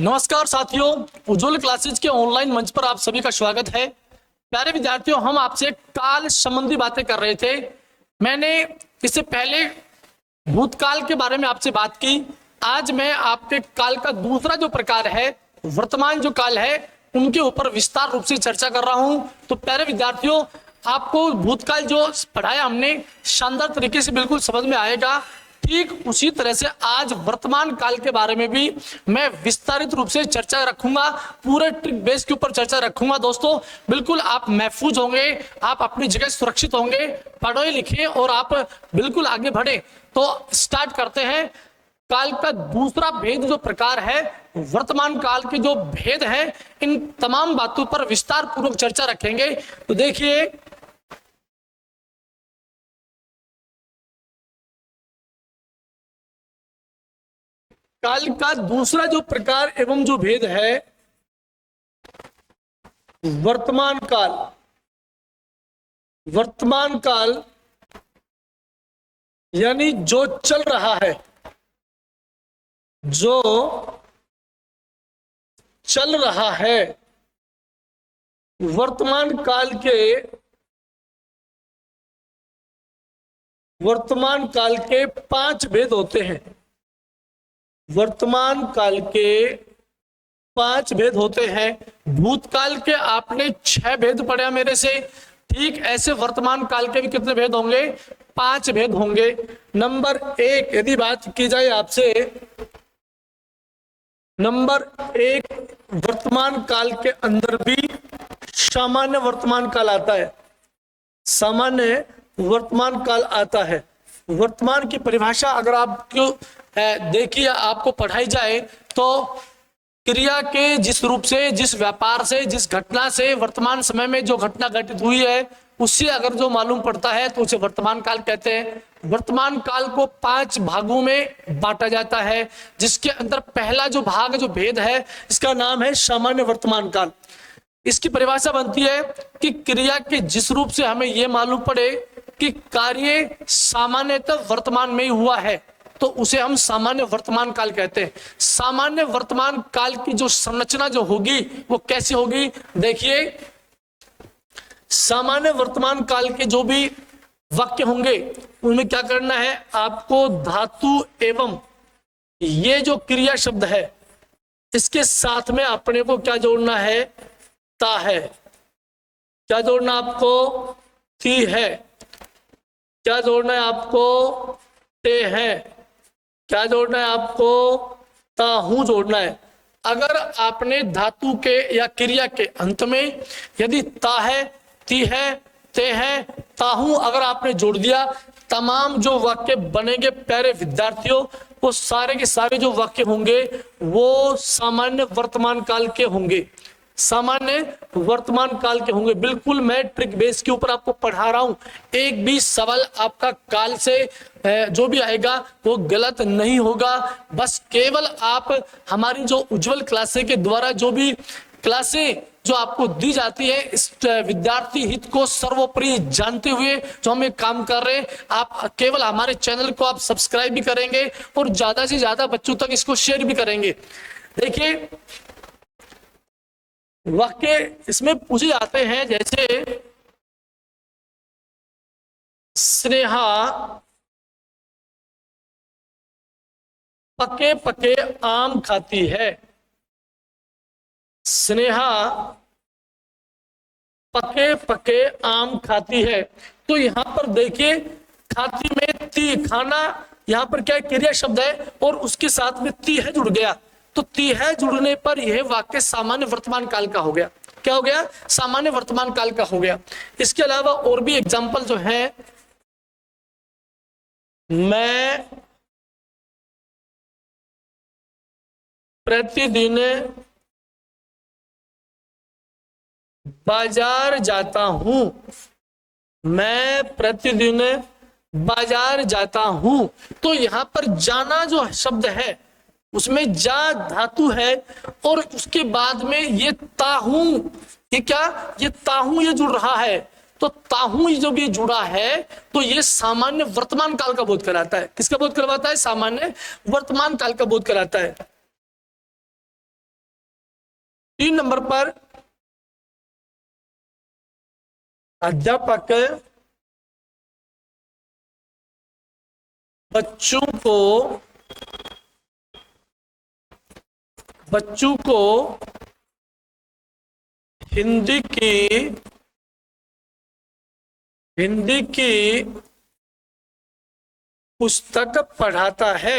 नमस्कार साथियों, उज्ज्वल क्लासेज के ऑनलाइन मंच पर आप सभी का स्वागत है। प्यारे विद्यार्थियों, हम आपसे काल संबंधी बातें कर रहे थे। मैंने इससे पहले भूतकाल के बारे में आपसे बात की। आज मैं आपके काल का दूसरा जो प्रकार है, वर्तमान जो काल है, उनके ऊपर विस्तार रूप से चर्चा कर रहा हूं। तो प्यारे विद्यार्थियों, आपको भूतकाल जो पढ़ाया हमने शानदार तरीके से बिल्कुल समझ में आएगा। ठीक उसी तरह से आज वर्तमान काल के बारे में भी मैं विस्तारित रूप से चर्चा रखूंगा, पूरे ट्रिक बेस के ऊपर चर्चा रखूंगा। दोस्तों, बिल्कुल आप महफूज होंगे, आप अपनी जगह सुरक्षित होंगे, पढ़े लिखे और आप बिल्कुल आगे बढ़े। तो स्टार्ट करते हैं। काल का दूसरा भेद जो प्रकार है, वर्तमान काल के जो भेद है, इन तमाम बातों पर विस्तार पूर्वक चर्चा रखेंगे। तो देखिए, काल का दूसरा जो प्रकार एवं जो भेद है, वर्तमान काल। वर्तमान काल यानी जो चल रहा है, जो चल रहा है। वर्तमान काल के 5 भेद होते हैं। वर्तमान काल के 5 भेद होते हैं। भूतकाल के आपने 6 भेद पढ़े मेरे से। ठीक ऐसे वर्तमान काल के भी कितने भेद होंगे? 5 भेद होंगे। नंबर 1 यदि बात की जाए आपसे, नंबर 1, वर्तमान काल के अंदर भी सामान्य वर्तमान काल आता है। सामान्य वर्तमान काल आता है। वर्तमान की परिभाषा अगर आपको देखिए, आपको पढ़ाई जाए तो क्रिया के जिस रूप से, जिस व्यापार से, जिस घटना से वर्तमान समय में जो घटना घटित हुई है, उससे अगर जो मालूम पड़ता है तो उसे वर्तमान काल कहते हैं। वर्तमान काल को 5 भागों में बांटा जाता है, जिसके अंदर पहला जो भाग, जो भेद है, इसका नाम है सामान्य वर्तमान काल। इसकी परिभाषा बनती है कि क्रिया के जिस रूप से हमें यह मालूम पड़े कि कार्य सामान्यतः वर्तमान में ही हुआ है, तो उसे हम सामान्य वर्तमान काल कहते हैं। सामान्य वर्तमान काल की जो संरचना जो होगी वो कैसी होगी? देखिए, सामान्य वर्तमान काल के जो भी वाक्य होंगे उनमें क्या करना है आपको? धातु एवं ये जो क्रिया शब्द है, इसके साथ में अपने को क्या जोड़ना है? ता है। क्या जोड़ना आपको? थी है। क्या जोड़ना है आपको? ते है। क्या जोड़ना है आपको? ताहू जोड़ना है। अगर आपने धातु के या क्रिया के अंत में यदि ता है, ती है, ते है, ताहू अगर आपने जोड़ दिया, तमाम जो वाक्य बनेंगे प्यारे विद्यार्थियों, वो सारे के सारे जो वाक्य होंगे वो सामान्य वर्तमान काल के होंगे। सामान्य वर्तमान काल के होंगे। बिल्कुल मैं ट्रिक बेस के ऊपर आपको पढ़ा रहा हूं। एक भी सवाल आपका काल से जो भी आएगा वो गलत नहीं होगा। बस केवल आप हमारी जो उज्ज्वल क्लासेस के द्वारा जो भी क्लासें जो आपको दी जाती है, इस विद्यार्थी हित को सर्वोपरि जानते हुए जो हम काम कर रहे हैं, आप केवल हमारे चैनल को आप सब्सक्राइब भी करेंगे और ज्यादा से ज्यादा बच्चों तक इसको शेयर भी करेंगे। देखिए, वाक्य इसमें पूछे जाते हैं, जैसे स्नेहा पके पके आम खाती है। स्नेहा पके पके आम खाती है। तो यहां पर देखिए, खाती में ती, खाना यहां पर क्या क्रिया शब्द है और उसके साथ में ती है जुड़ गया। तो ती है जुड़ने पर यह वाक्य सामान्य वर्तमान काल का हो गया। क्या हो गया? सामान्य वर्तमान काल का हो गया। इसके अलावा और भी एग्जाम्पल जो है, मैं प्रतिदिन बाजार जाता हूं। मैं प्रतिदिन बाजार जाता हूं। तो यहां पर जाना जो शब्द है उसमें जा धातु है और उसके बाद में ये ताहू, ये क्या? ये ताहू ये जुड़ रहा है। तो ताहू जब ये जुड़ा है तो ये सामान्य वर्तमान काल का बोध कराता है। किसका बोध करवाता है? सामान्य वर्तमान काल का बोध कराता है। 3 नंबर पर अध्यापक बच्चों को हिंदी की पुस्तक पढ़ाता है।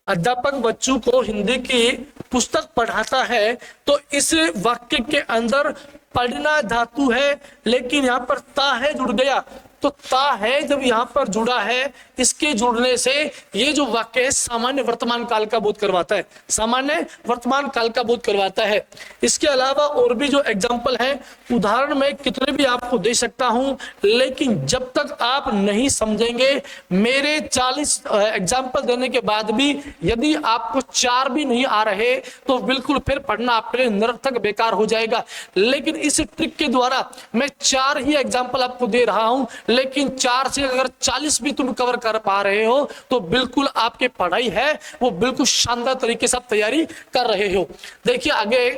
अध्यापक बच्चों को हिंदी की पुस्तक पढ़ाता है। तो इस वाक्य के अंदर पढ़ना धातु है, लेकिन यहाँ पर ता है जुड़ गया। तो ता है जब यहाँ पर जुड़ा है, इसके जुड़ने से ये जो वाक्य है सामान्य वर्तमान काल का बोध करवाता है, सामान्य वर्तमान काल का बोध करवाता है। इसके अलावा और भी जो एग्जाम्पल है, उदाहरण में कितने भी आपको दे सकता हूं, लेकिन जब तक आप नहीं समझेंगे, मेरे 40 एग्जाम्पल देने के बाद भी यदि आपको 4 भी नहीं आ रहे तो बिल्कुल फिर पढ़ना आपके लिए निरर्थक बेकार हो जाएगा। लेकिन इस ट्रिक के द्वारा मैं 4 ही एग्जाम्पल आपको दे रहा हूं, लेकिन 4 से अगर 40 भी तुम कवर कर पा रहे हो तो बिल्कुल आपकी पढ़ाई है वो बिल्कुल शानदार तरीके से आप तैयारी कर रहे हो। देखिए आगे,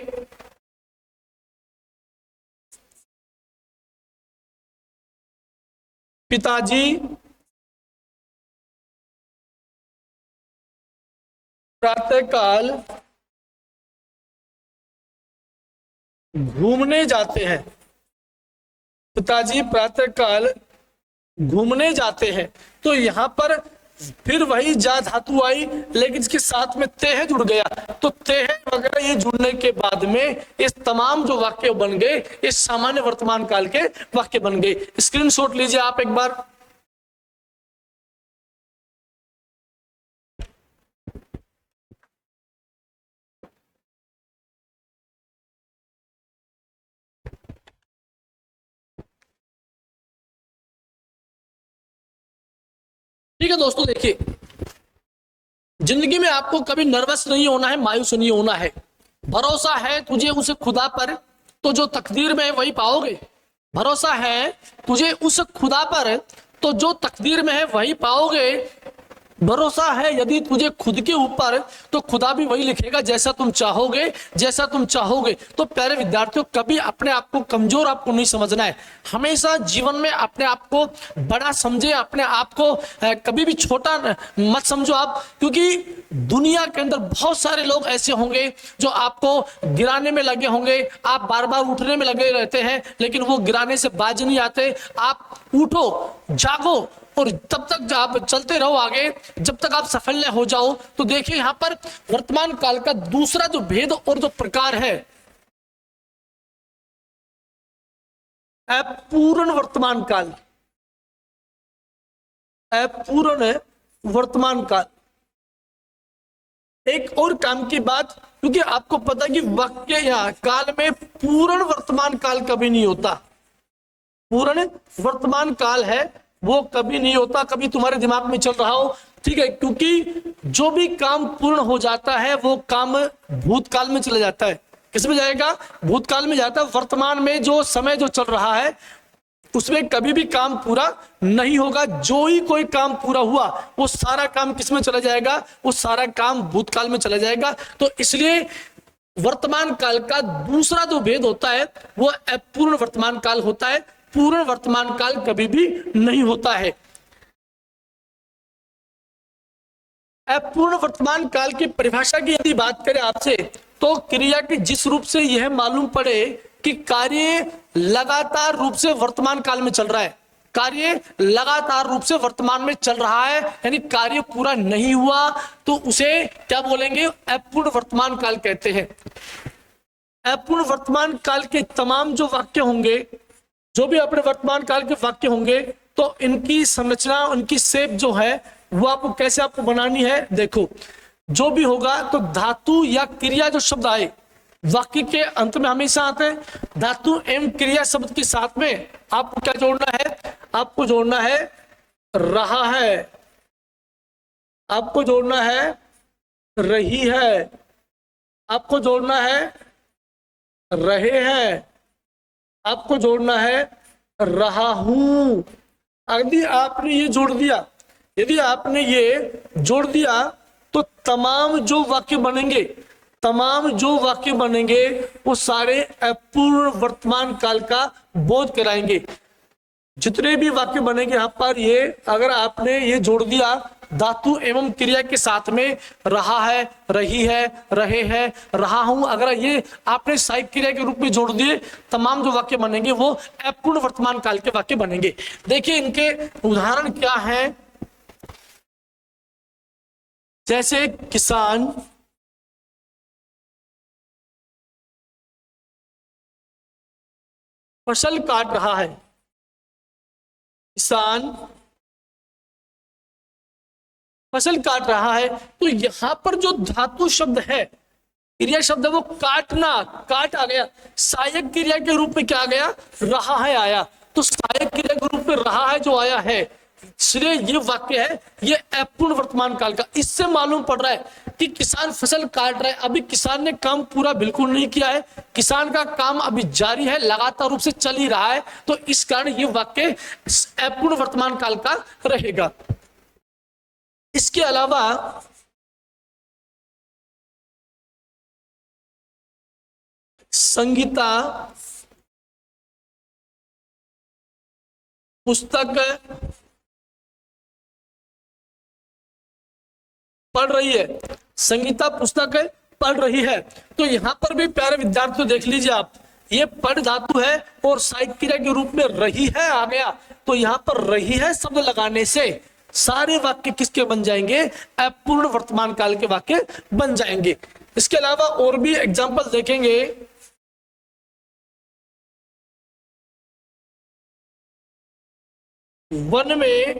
पिताजी प्रातःकाल घूमने जाते हैं। पिताजी प्रातःकाल घूमने जाते हैं। तो यहां पर फिर वही जा धातु आई, लेकिन इसके साथ में तेह जुड़ गया। तो तेह वगैरह ये जुड़ने के बाद में इस तमाम जो वाक्य बन गए, इस सामान्य वर्तमान काल के वाक्य बन गए। स्क्रीनशॉट लीजिए आप एक बार। ठीक है दोस्तों, देखिए जिंदगी में आपको कभी नर्वस नहीं होना है, मायूस नहीं होना है। भरोसा है तुझे उस खुदा पर तो जो तकदीर में है वही पाओगे। भरोसा है तुझे उस खुदा पर तो जो तकदीर में है वही पाओगे। भरोसा है यदि तुझे खुद के ऊपर तो खुदा भी वही लिखेगा जैसा तुम चाहोगे, जैसा तुम चाहोगे। तो प्यारे विद्यार्थियों, कभी अपने आप को कमजोर आपको नहीं समझना है। हमेशा जीवन में अपने आप को बड़ा समझे, अपने आप को कभी भी छोटा मत समझो आप, क्योंकि दुनिया के अंदर बहुत सारे लोग ऐसे होंगे जो आपको गिराने में लगे होंगे। आप बार बार उठने में लगे रहते हैं, लेकिन वो गिराने से बाज नहीं आते। आप उठो, जागो और तब तक आप चलते रहो आगे, जब तक आप सफल न हो जाओ। तो देखिए यहां पर वर्तमान काल का दूसरा जो भेद और जो प्रकार है, अपूर्ण वर्तमान काल। अपूर्ण वर्तमान काल एक और काम की बात, क्योंकि आपको पता है कि वाक्य या काल में पूर्ण वर्तमान काल कभी नहीं होता। पूर्ण वर्तमान काल है वो कभी नहीं होता। कभी तुम्हारे दिमाग में चल रहा हो, ठीक है, क्योंकि जो भी काम पूर्ण हो जाता है वो काम भूतकाल में चला जाता है। किस में जाएगा? भूतकाल में जाता है। वर्तमान में जो समय जो चल रहा है उसमें कभी भी काम पूरा नहीं होगा। जो ही कोई काम पूरा हुआ वो सारा काम किस में चला जाएगा? वो सारा काम भूतकाल में चला जाएगा। तो इसलिए वर्तमान काल का दूसरा जो भेद होता है वो अपूर्ण वर्तमान काल होता है। पूर्ण वर्तमान काल कभी भी नहीं होता है। अपूर्ण वर्तमान काल की परिभाषा की यदि बात करें आपसे, तो क्रिया की जिस रूप से यह मालूम पड़े कि कार्य लगातार रूप से वर्तमान काल में चल रहा है, कार्य लगातार रूप से वर्तमान में चल रहा है, यानी कार्य पूरा नहीं हुआ, तो उसे क्या बोलेंगे? अपूर्ण वर्तमान काल कहते हैं। अपूर्ण वर्तमान काल के तमाम जो वाक्य होंगे, जो भी अपने वर्तमान काल के वाक्य होंगे, तो इनकी संरचना, उनकी शेप जो है वो आपको कैसे आपको बनानी है। देखो, जो भी होगा तो धातु या क्रिया जो शब्द आए वाक्य के अंत में हमेशा आते हैं। धातु एवं क्रिया शब्द के साथ में आपको क्या जोड़ना है? आपको जोड़ना है रहा है, आपको जोड़ना है रही है, आपको जोड़ना है रहे हैं, आपको जोड़ना है रहा हूं। यदि आपने ये जोड़ दिया, यदि आपने ये जोड़ दिया तो तमाम जो वाक्य बनेंगे तमाम जो वाक्य बनेंगे वो सारे अपूर्ण वर्तमान काल का बोध कराएंगे। जितने भी वाक्य बनेंगे यहाँ पर, ये अगर आपने ये जोड़ दिया धातु एवं क्रिया के साथ में, रहा है, रही है, रहे हैं, रहा हूं, अगर ये आपने सहायक क्रिया के रूप में जोड़ दिए, तमाम जो वाक्य बनेंगे वो अपूर्ण वर्तमान काल के वाक्य बनेंगे। देखिए इनके उदाहरण क्या है। जैसे किसान फसल काट रहा है, किसान फसल काट रहा है, तो यहां पर जो धातु शब्द है, क्रिया शब्द है, वो काटना, काट आ गया। सहायक क्रिया के रूप में क्या आ गया, रहा है आया। तो सहायक क्रिया के रूप में रहा है जो आया है, इसलिए ये वाक्य है ये अपूर्ण वर्तमान काल का। इससे मालूम पड़ रहा है कि किसान फसल काट रहा है, अभी किसान ने काम पूरा बिल्कुल नहीं किया है, किसान का काम अभी जारी है, लगातार रूप से चल ही रहा है, तो इस कारण ये वाक्य अपूर्ण वर्तमान काल का रहेगा। इसके अलावा संगीता पुस्तक पढ़ रही है, संगीता पुस्तक पढ़ रही है, तो यहां पर भी प्यारे विद्यार्थियों देख लीजिए आप, ये पढ़ धातु है और सहायक क्रिया के रूप में रही है आ गया, तो यहां पर रही है शब्द लगाने से सारे वाक्य किसके बन जाएंगे, अपूर्ण वर्तमान काल के वाक्य बन जाएंगे। इसके अलावा और भी एग्जाम्पल देखेंगे। वन में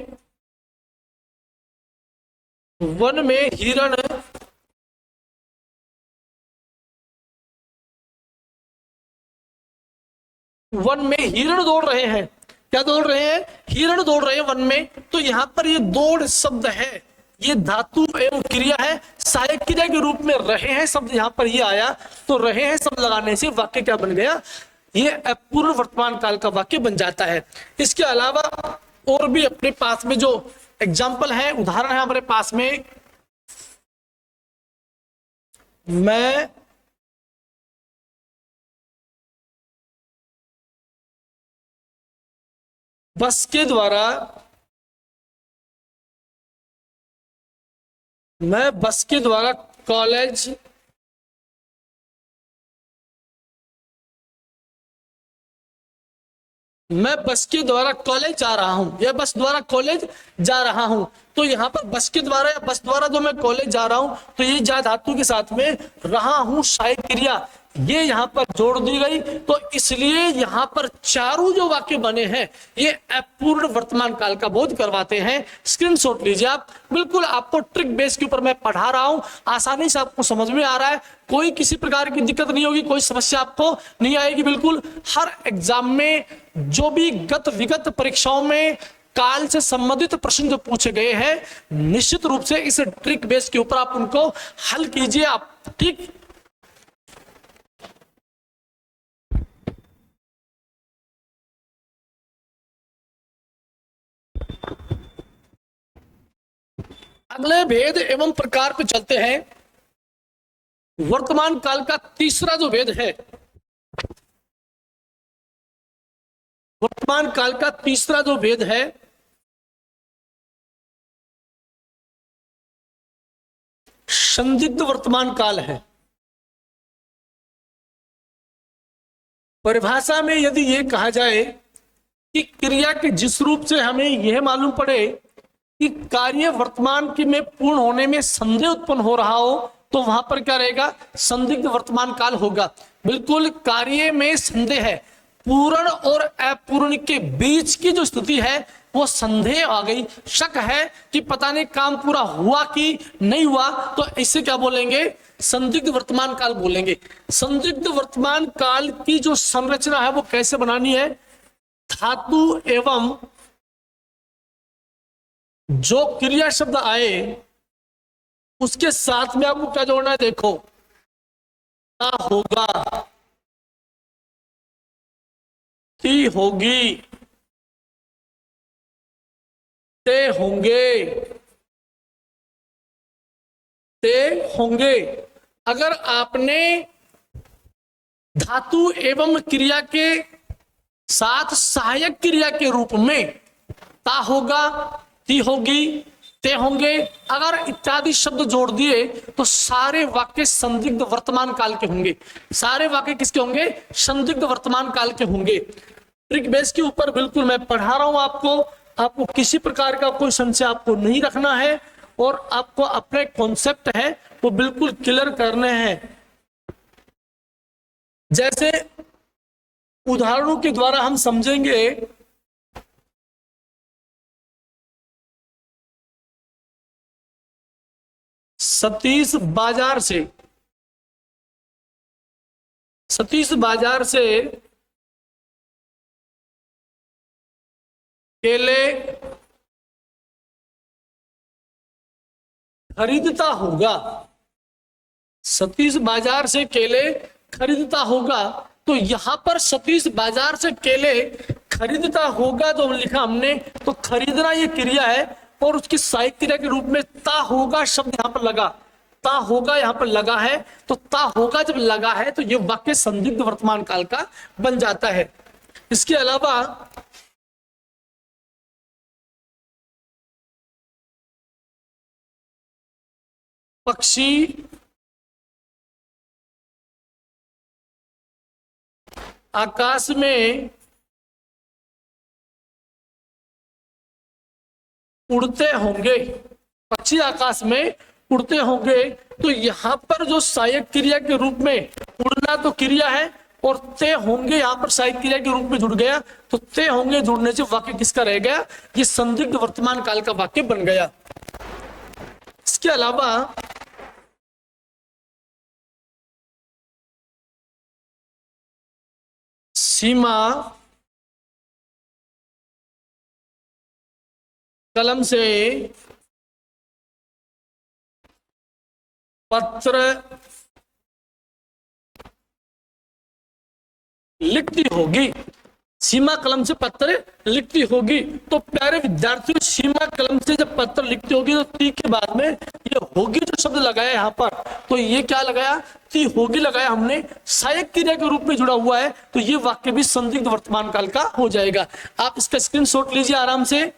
हिरण दौड़ रहे हैं। क्या दौड़ रहे हैं, हिरण दौड़ रहे हैं वन में। तो यहां पर ये दौड़ शब्द है, ये धातु एवं क्रिया है, सहायक क्रिया के रूप में रहे हैं शब्द यहां पर ये आया, तो रहे हैं शब्द लगाने से वाक्य क्या बन गया, ये अपूर्ण वर्तमान काल का वाक्य बन जाता है। इसके अलावा और भी अपने पास में जो एग्जाम्पल है, उदाहरण है हमारे पास में, मैं बस के द्वारा कॉलेज जा रहा हूं, या बस द्वारा कॉलेज जा रहा हूं। तो यहां पर बस के द्वारा या बस द्वारा जो मैं कॉलेज जा रहा हूं, तो ये जा धातु के साथ में रहा हूं सहायक क्रिया ये यहां पर जोड़ दी गई, तो इसलिए यहां पर चारों जो वाक्य बने हैं ये अपूर्ण वर्तमान काल का बोध करवाते हैं। स्क्रीनशॉट लीजिए आप, बिल्कुल आपको ट्रिक बेस के ऊपर मैं पढ़ा रहा हूं, आसानी से आपको समझ में आ रहा है, कोई किसी प्रकार की दिक्कत नहीं होगी, कोई समस्या आपको नहीं आएगी। बिल्कुल हर एग्जाम में जो भी गत विगत परीक्षाओं में काल से संबंधित प्रश्न जो पूछे गए हैं, निश्चित रूप से इस ट्रिक बेस के ऊपर आप उनको हल कीजिए आप, ठीक। अगले भेद एवं प्रकार पे चलते हैं। वर्तमान काल का तीसरा जो भेद है, वर्तमान काल का तीसरा जो भेद है, संदिग्ध वर्तमान काल है। परिभाषा में यदि यह कहा जाए कि क्रिया के जिस रूप से हमें यह मालूम पड़े कि कार्य वर्तमान के में पूर्ण होने में संदेह उत्पन्न हो रहा हो, तो वहां पर क्या रहेगा, संदिग्ध वर्तमान काल होगा। बिल्कुल कार्य में संदेह है, पूर्ण और अपूर्ण के बीच की जो स्थिति है वो संदेह आ गई, शक है कि पता नहीं काम पूरा हुआ कि नहीं हुआ, तो इसे क्या बोलेंगे, संदिग्ध वर्तमान काल बोलेंगे। संदिग्ध वर्तमान काल की जो संरचना है वो कैसे बनानी है, धातु एवं जो क्रिया शब्द आए उसके साथ में आपको क्या जोड़ना है, देखो, क्या होगा, ती होगी, ते होंगे, ते होंगे, अगर आपने धातु एवं क्रिया के साथ सहायक क्रिया के रूप में ता होगा, ती होगी, ते होंगे, अगर इत्यादि शब्द जोड़ दिए तो सारे वाक्य संदिग्ध वर्तमान काल के होंगे। सारे वाक्य किसके होंगे? संदिग्ध वर्तमान काल के होंगे। ट्रिक बेस के ऊपर बिल्कुल मैं पढ़ा रहा हूं आपको किसी प्रकार का कोई संशय आपको नहीं रखना है और आपको अपने कॉन्सेप्ट है वो बिल्कुल क्लियर करने हैं। जैसे उदाहरणों के द्वारा हम समझेंगे। सतीश बाजार से केले खरीदता होगा। सतीश बाजार से केले खरीदता होगा, तो यहां पर सतीश बाजार से केले खरीदता होगा जो लिखा हमने, तो खरीदना ये क्रिया है और उसकी सहायक क्रिया के रूप में ता होगा शब्द यहां पर लगा, ता होगा यहां पर लगा है। तो ता होगा जब लगा है तो ये वाक्य संदिग्ध वर्तमान काल का बन जाता है। इसके अलावा पक्षी आकाश में उड़ते होंगे। पक्षी आकाश में उड़ते होंगे, तो यहां पर जो सहायक क्रिया के रूप में उड़ना तो क्रिया है और ते होंगे यहां पर सहायक क्रिया के रूप में जुड़ गया, तो ते होंगे जुड़ने से वाक्य किसका रह गया? ये संदिग्ध वर्तमान काल का वाक्य बन गया। इसके अलावा सीमा कलम से पत्र लिखती होगी। सीमा कलम से पत्र लिखती होगी, तो प्यारे विद्यार्थियों सीमा कलम से जब पत्र लिखती होगी तो ती के बाद में ये होगी जो शब्द लगाया यहाँ पर, तो ये क्या लगाया? ती होगी लगाया हमने, सहायक क्रिया के रूप में जुड़ा हुआ है, तो ये वाक्य भी संदिग्ध वर्तमान काल का हो जाएगा। आप इसका स्क्रीनशॉट लीजिए आराम से।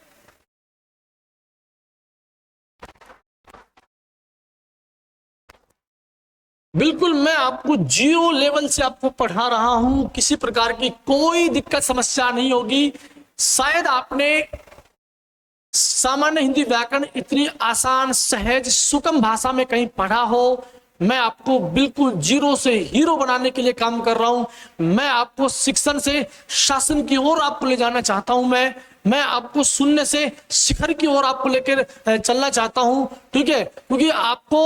बिल्कुल मैं आपको जीरो लेवल से आपको पढ़ा रहा हूं, किसी प्रकार की कोई दिक्कत समस्या नहीं होगी। शायद आपने सामान्य हिंदी व्याकरण इतनी आसान सहज सुगम भाषा में कहीं पढ़ा हो। मैं आपको बिल्कुल जीरो से हीरो बनाने के लिए काम कर रहा हूं। मैं आपको शिक्षण से शासन की ओर आपको ले जाना चाहता हूं। मैं आपको शून्य से शिखर की ओर आपको लेकर चलना चाहता हूं, ठीक है? क्योंकि आपको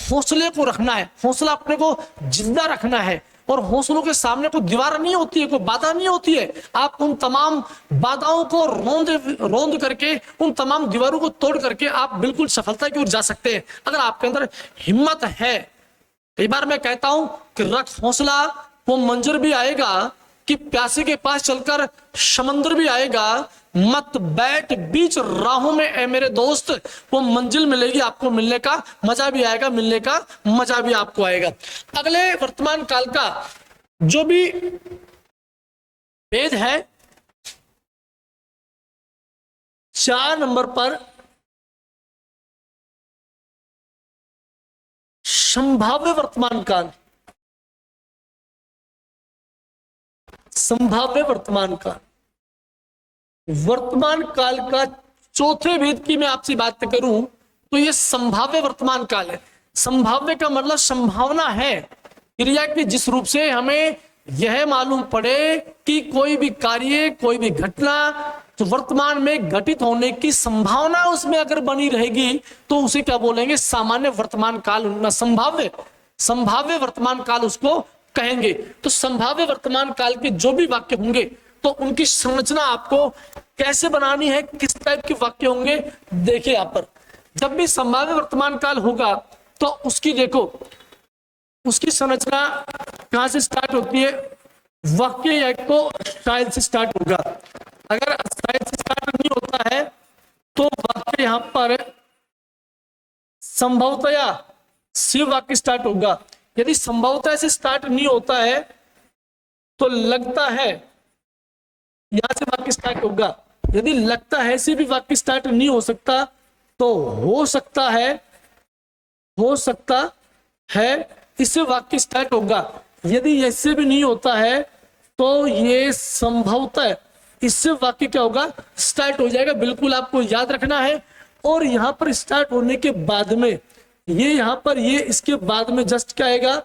हौसले को रखना है, हौसला अपने को जिंदा रखना है, और हौसलों के सामने कोई दीवार नहीं होती है, कोई बाधा नहीं होती है। आप उन तमाम बाधाओं को रोंद करके, उन तमाम दीवारों को तोड़ करके आप बिल्कुल सफलता की ओर जा सकते हैं, अगर आपके अंदर हिम्मत है। कई बार मैं कहता हूं कि रख हौसला, वो मंजर भी आएगा, कि प्यासे के पास चलकर समंदर भी आएगा। मत बैठ बीच राहों में ए मेरे दोस्त, वो मंजिल मिलेगी आपको, मिलने का मजा भी आएगा, मिलने का मजा भी आपको आएगा। अगले वर्तमान काल का जो भी भेद है 4 नंबर पर संभाव्य वर्तमान काल। संभाव्य वर्तमान काल, वर्तमान काल का चौथे भेद की मैं आपसे बात करूं तो ये संभाव्य वर्तमान काल है। संभाव्य का मतलब संभावना है क्रिया की, जिस रूप से हमें यह मालूम पड़े कि कोई भी कार्य, कोई भी घटना जो वर्तमान में घटित होने की संभावना उसमें अगर बनी रहेगी तो उसे क्या बोलेंगे? सामान्य वर्तमान काल। संभाव्य वर्तमान काल उसको कहेंगे। तो संभाव्य वर्तमान काल के जो भी वाक्य होंगे तो उनकी संरचना आपको कैसे बनानी है, किस टाइप के वाक्य होंगे, देखिए यहाँ पर। जब भी संभाव्य वर्तमान काल होगा तो उसकी देखो, उसकी संरचना कहां से स्टार्ट होती है? वाक्य को स्टाइल से स्टार्ट होगा। अगर स्टाइल से स्टार्ट नहीं होता है तो वाक्य यहां पर संभवतया शिव वाक्य स्टार्ट होगा। यदि संभवतः से स्टार्ट नहीं होता है तो लगता है, यहां से वाक्य स्टार्ट होगा। यदि लगता है से भी वाक्य स्टार्ट नहीं हो सकता तो हो सकता है इससे वाक्य स्टार्ट होगा। यदि ऐसे भी नहीं होता है तो ये संभवतः इससे वाक्य क्या होगा, स्टार्ट हो जाएगा। बिल्कुल आपको याद रखना है। और यहां पर स्टार्ट होने के बाद में ये यहां पर ये इसके बाद में जस्ट क्या आएगा,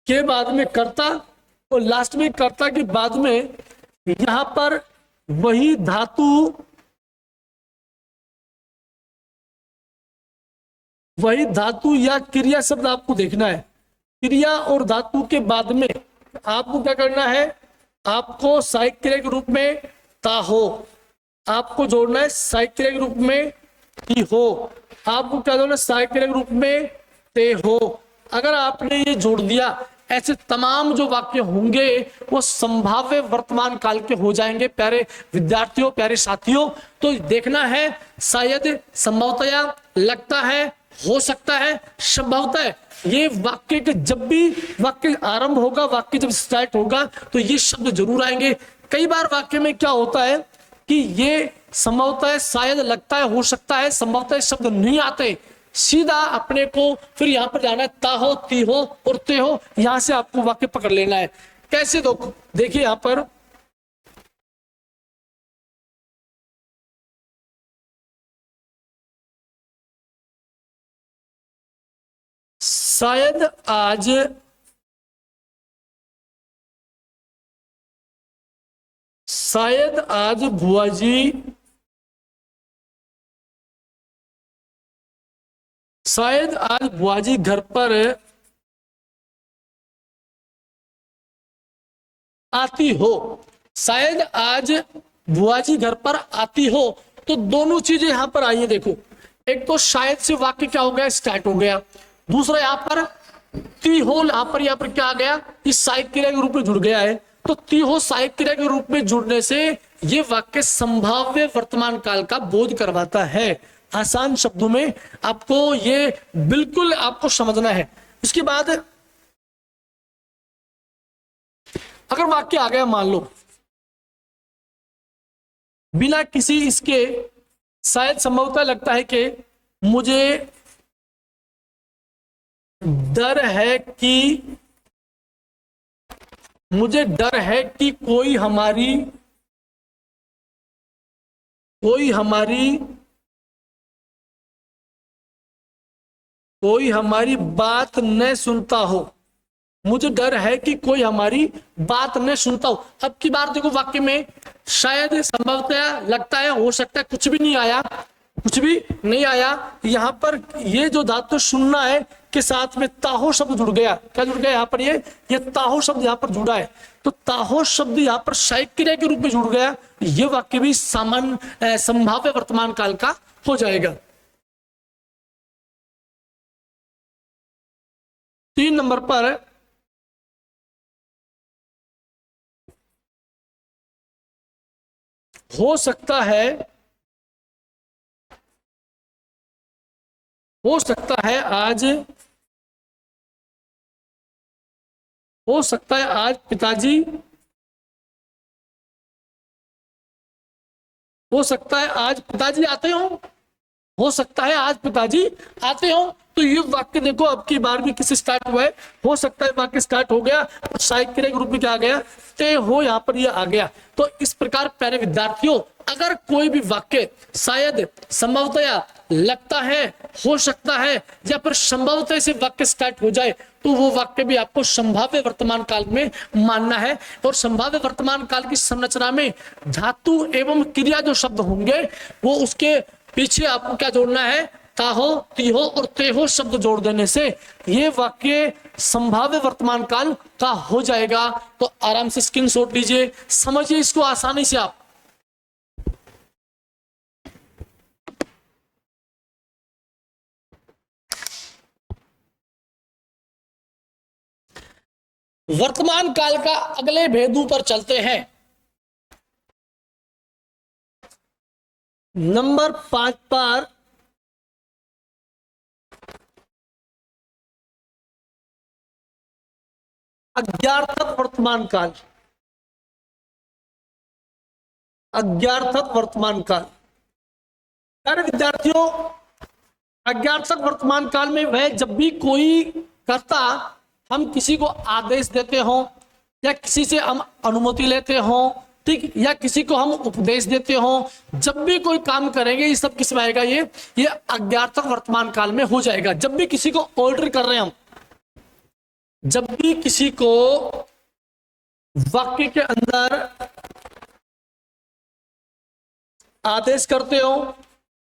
के बाद में कर्ता और लास्ट में कर्ता के बाद में यहां पर वही धातु या क्रिया शब्द आपको देखना है। क्रिया और धातु के बाद में आपको क्या करना है, आपको सहायक क्रिया के रूप में ता हो, आपको जोड़ना है सहायक क्रिया के रूप में ती हो, आपको क्या जोड़ना है सहायक क्रिया के रूप में ते हो। अगर आपने ये जोड़ दिया, ऐसे तमाम जो वाक्य होंगे वो संभाव्य वर्तमान काल के हो जाएंगे। प्यारे विद्यार्थियों, प्यारे साथियों, तो देखना है शायद, संभवतया, लगता है, हो सकता है, संभवतः, ये वाक्य के जब भी वाक्य आरंभ होगा, वाक्य जब स्टार्ट होगा तो ये शब्द जरूर आएंगे। कई बार वाक्य में क्या होता है कि ये संभवतः, शायद, लगता है, हो सकता है, संभवतः शब्द नहीं आते, सीधा अपने को फिर यहां पर जाना है ता हो, ती हो और ते हो, यहां से आपको वाक्य पकड़ लेना है। कैसे देखिए यहां पर शायद आज बुआ जी घर पर आती हो। शायद आज बुआ जी घर पर आती हो, तो दोनों चीजें यहां पर आई है। देखो, एक तो शायद से वाक्य क्या हो गया, स्टार्ट हो गया। दूसरा यहां पर ती हो, यहां पर क्या आ गया, इस सहायक क्रिया के रूप में जुड़ गया है। तो ती हो सहायक क्रिया के रूप में जुड़ने से ये वाक्य संभाव्य वर्तमान काल का बोध करवाता है। आसान शब्दों में आपको ये बिल्कुल आपको समझना है। इसके बाद अगर वाक्य आ गया, मान लो बिना किसी इसके, शायद संभवतः लगता है कि मुझे डर है कि कोई हमारी बात न सुनता हो। मुझे डर है कि कोई हमारी बात न सुनता हो। अब की बार देखो, वाक्य में शायद, संभवतः, लगता है, हो सकता है, कुछ भी नहीं आया। यहाँ पर ये जो धातु सुनना है के साथ में ताहो शब्द जुड़ गया। क्या जुड़ गया यहाँ पर, ये ताहो शब्द यहाँ पर जुड़ा है। तो ताहो शब्द यहाँ पर सहायक क्रिया के रूप में जुड़ गया। ये वाक्य भी सामान्य संभाव्य वर्तमान काल का हो जाएगा। 3 नंबर पर हो सकता है आज पिताजी, आते हो। हो सकता है आज पिताजी आते हो। तो ये वाक्य देखो, अब की बार भी किससे स्टार्ट हुआ है, हो सकता है वाक्य स्टार्ट हो गया और सहायक क्रिया के रूप में क्या आ गया, ते हो, यहाँ पर ये आ गया। तो इस प्रकार प्यारे विद्यार्थियों, अगर कोई भी वाक्य शायद, संभवतया, लगता है, हो सकता है या फिर संभवतः से वाक्य स्टार्ट हो जाए तो वो वाक्य भी आपको संभाव्य वर्तमान काल में मानना है। और संभाव्य वर्तमान काल की संरचना में धातु एवं क्रिया जो शब्द होंगे वो उसके पीछे आपको क्या जोड़ना है, ताहो, तीहो और तेहो शब्द जोड़ देने से ये वाक्य संभाव्य वर्तमान काल का हो जाएगा। तो आराम से स्क्रीनशॉट लीजिए, समझिए इसको आसानी से आप। वर्तमान काल का अगले भेदों पर चलते हैं। नंबर 5 पर अज्ञार्थक वर्तमान काल, अज्ञार्थक वर्तमान काल। प्यारे विद्यार्थियों, अज्ञार्थक वर्तमान काल में वह जब भी कोई कर्ता हम किसी को आदेश देते हो या किसी से हम अनुमति लेते हो, ठीक, या किसी को हम उपदेश देते हो, जब भी कोई काम करेंगे ये सब किस में आएगा, ये अज्ञार्थक वर्तमान काल में हो जाएगा। जब भी किसी को ऑर्डर कर रहे हैं हम, जब भी किसी को वाक्य के अंदर आदेश करते हो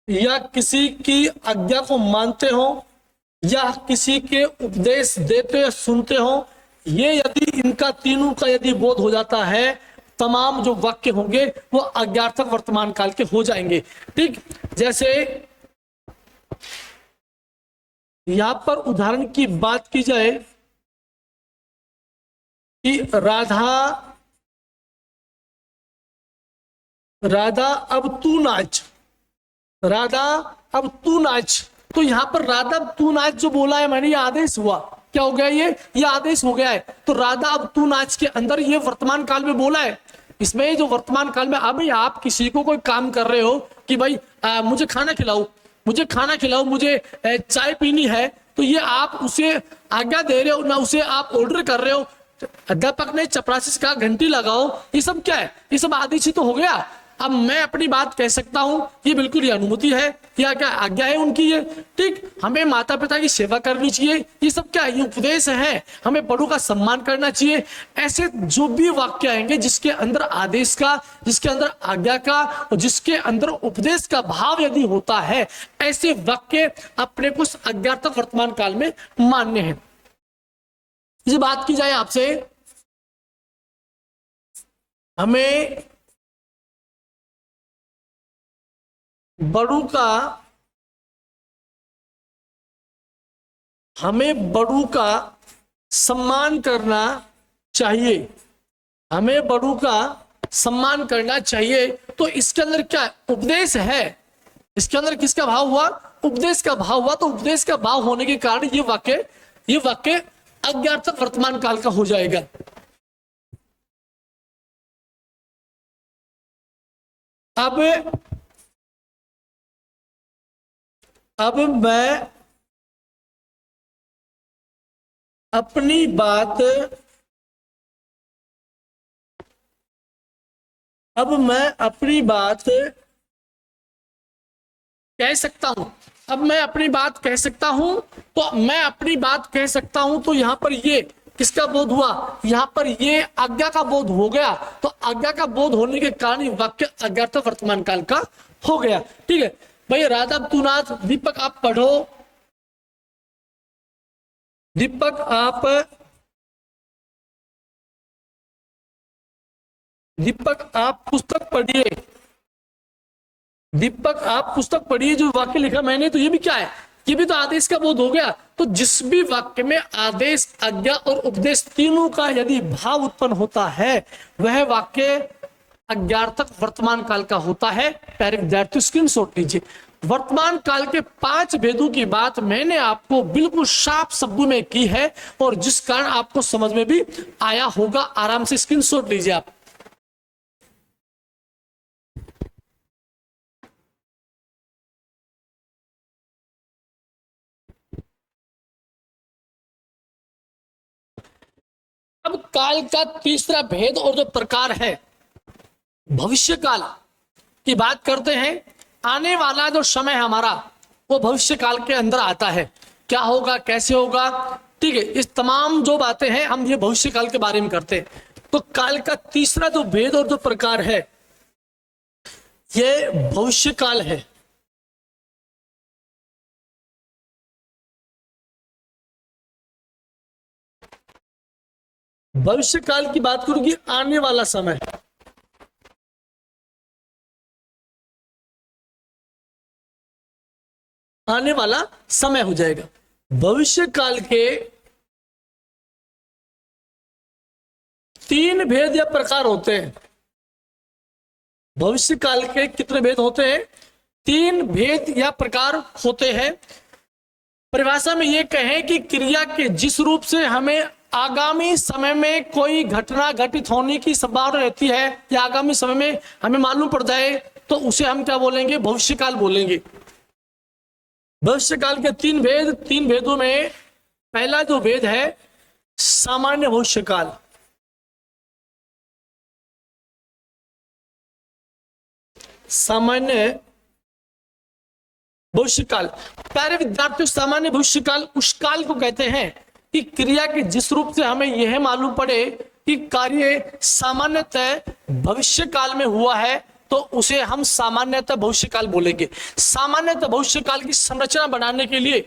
या किसी की आज्ञा को मानते हो या किसी के उपदेश देते सुनते हो, ये यदि इनका तीनों का यदि बोध हो जाता है, तमाम जो वाक्य होंगे वो अज्ञार्थक वर्तमान काल के हो जाएंगे। ठीक, जैसे यहां पर उदाहरण की बात की जाए कि राधा अब तू नाच, राधा अब तू नाच। तो यहां पर राधा अब तू नाच जो बोला है मैंने, ये आदेश हुआ, क्या हो गया, ये आदेश हो गया है। तो राधा अब तू नाच के अंदर ये वर्तमान काल में बोला है। इसमें जो वर्तमान काल में अब आप किसी को कोई काम कर रहे हो कि भाई मुझे खाना खिलाओ, मुझे खाना खिलाओ, मुझे चाय पीनी है, तो ये आप उसे आज्ञा दे रहे हो ना, उसे आप ऑर्डर कर रहे हो। अध्यापक ने चपरासी का घंटी लगाओ, ये सब क्या है, ये सब आदेश ही तो हो गया। अब मैं अपनी बात कह सकता हूं, ये बिल्कुल ये अनुमति है या क्या आज्ञा है उनकी ये। ठीक, हमें माता पिता की सेवा करनी चाहिए, ये सब क्या है, ये उपदेश है, हमें बड़ों का सम्मान करना चाहिए। ऐसे जो भी वाक्य आएंगे जिसके अंदर आदेश का, जिसके अंदर आज्ञा का और जिसके अंदर उपदेश का भाव यदि होता है, ऐसे वाक्य अपने को अज्ञार्थक वर्तमान काल में मान्य है। ये बात की जाए आपसे, हमें बड़ों का सम्मान करना चाहिए, हमें बड़ों का सम्मान करना चाहिए। तो इसके अंदर क्या उपदेश है, इसके अंदर किसका भाव हुआ, उपदेश का भाव हुआ। तो उपदेश का भाव होने के कारण ये वाक्य अज्ञार्थक वर्तमान काल का हो जाएगा। अब मैं अपनी बात कह सकता हूं, अब मैं अपनी बात कह सकता हूं। तो मैं अपनी बात कह सकता हूं, तो यहां पर ये किसका बोध हुआ, यहां पर ये आज्ञा का बोध हो गया। तो आज्ञा का बोध होने के कारण वाक्य अज्ञार्थक वर्तमान काल का हो गया। ठीक है भाई, राधा तू नाच, दीपक आप पढ़ो, दीपक आप पुस्तक पढ़िए, दीपक आप पुस्तक पढ़िए। जो वाक्य लिखा मैंने, तो ये भी क्या है, ये भी तो आदेश का बोध हो गया। तो जिस भी वाक्य में आदेश, आज्ञा और उपदेश तीनों का यदि भाव उत्पन्न होता है, वह वाक्य अज्ञार्थक वर्तमान काल का होता है। प्यारे विद्यार्थियों, स्क्रीनशॉट लीजिए। वर्तमान काल के 5 भेदों की बात मैंने आपको बिल्कुल साफ शब्दों में की है और जिस कारण आपको समझ में भी आया होगा। आराम से स्क्रीनशॉट लीजिए आप। अब काल का तीसरा भेद और जो प्रकार है, भविष्य काल की बात करते हैं। आने वाला जो समय हमारा, वो भविष्य काल के अंदर आता है। क्या होगा, कैसे होगा, ठीक है, इस तमाम जो बातें हैं हम ये भविष्य काल के बारे में करते हैं। तो काल का तीसरा जो भेद और जो प्रकार है, ये भविष्य काल है। भविष्य काल की बात करूंगी, आने वाला समय, आने वाला समय हो जाएगा। भविष्य काल के 3 भेद या प्रकार होते हैं। भविष्य काल के कितने भेद होते हैं, 3 भेद या प्रकार होते हैं। परिभाषा में यह कहें कि क्रिया के जिस रूप से हमें आगामी समय में कोई घटना घटित होने की संभावना रहती है या आगामी समय में हमें मालूम पड़ता है तो उसे हम क्या बोलेंगे, भविष्यकाल बोलेंगे। भविष्यकाल के तीन भेदों में पहला जो भेद है सामान्य भविष्यकाल। सामान्य भविष्यकाल, प्यारे विद्यार्थियों, सामान्य भविष्यकाल उस काल को कहते हैं कि क्रिया के जिस रूप से हमें यह मालूम पड़े कि कार्य सामान्यतः भविष्यकाल में हुआ है तो उसे हम सामान्यतः भविष्यकाल बोलेंगे। सामान्यतः भविष्यकाल की संरचना बनाने के लिए